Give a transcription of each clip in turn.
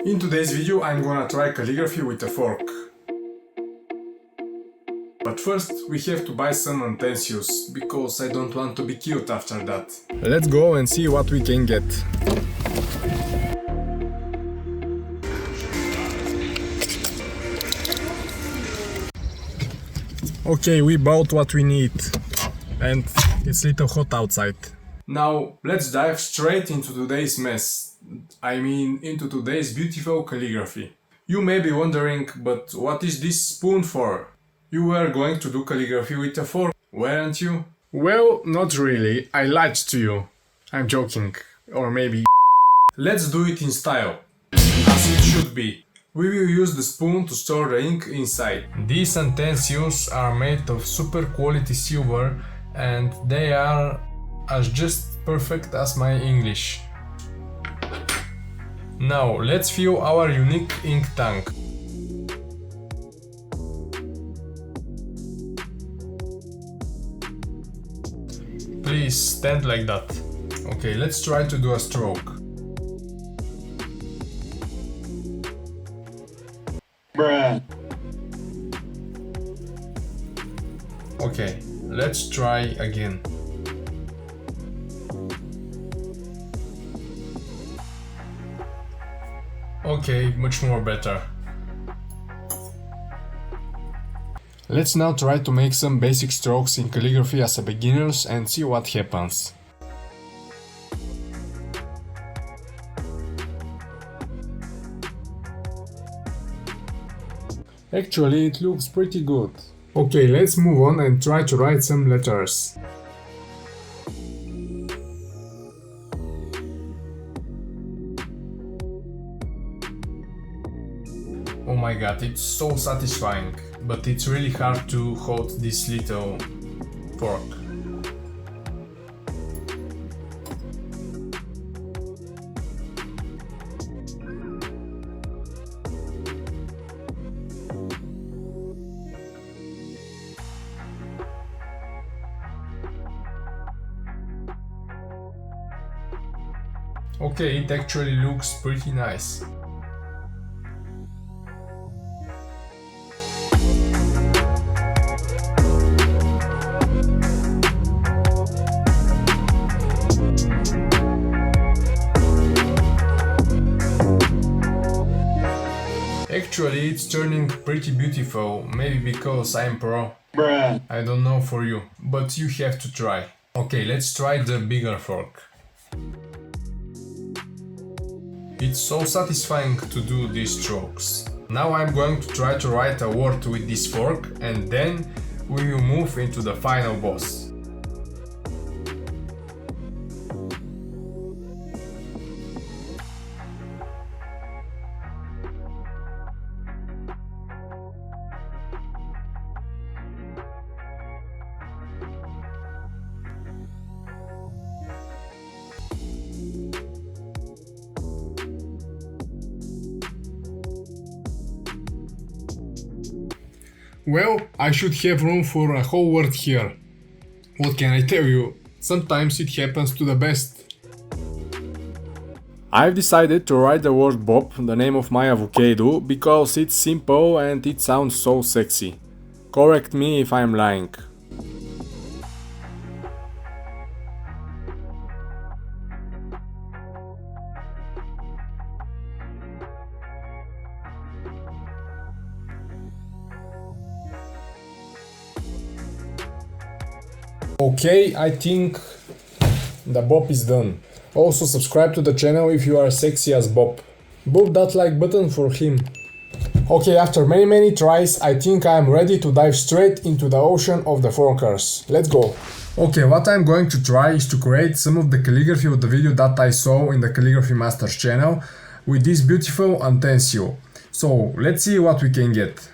In today's video I'm gonna try calligraphy with a fork. But first we have to buy some untensils, because I don't want to be cute after that. Let's go and see what we can get. Okay, we bought what we need. And it's a little hot outside. Now let's dive straight into today's mess. I mean, into today's beautiful calligraphy. You may be wondering, but what is this spoon for? You were going to do calligraphy with a fork, weren't you? Well, not really. I lied to you. I'm joking. Or maybe. Let's do it in style. As it should be. We will use the spoon to store the ink inside. These untensils are made of super quality silver and they are as just perfect as my English. Now let's fill our unique ink tank. Please stand like that. Okay, let's try to do a stroke. Bruh. Okay, let's try again. Okay, much more better. Let's now try to make some basic strokes in calligraphy as a beginners and see what happens. Actually, it looks pretty good. Okay, let's move on and try to write some letters. Oh my god, it's so satisfying, but it's really hard to hold this little fork. Okay, it actually looks pretty nice. Actually, it's turning pretty beautiful, maybe because I'm pro. Bruh. I don't know for you, but you have to try. Okay, let's try the bigger fork. It's so satisfying to do these strokes. Now I'm going to try to write a word with this fork and then we will move into the final boss. Well, I should have room for a whole word here. What can I tell you? Sometimes it happens to the best. I've decided to write the word Bob, the name of my avocado, because it's simple and it sounds so sexy. Correct me if I'm lying. Okay, I think the Bob is done. Also subscribe to the channel if you are sexy as Bob. Bob that like button for him. Okay, after many tries, I think I am ready to dive straight into the ocean of the forkers. Let's go. Okay, what I'm going to try is to create some of the calligraphy of the video that I saw in the Calligraphy Masters channel with this beautiful utensil. So let's see what we can get.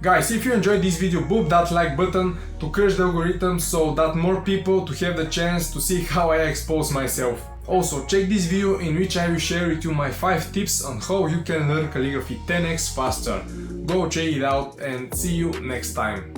Guys, if you enjoyed this video, boop that like button to crush the algorithm so that more people to have the chance to see how I expose myself. Also, check this video in which I will share with you my 5 tips on how you can learn calligraphy 10x faster. Go check it out and see you next time.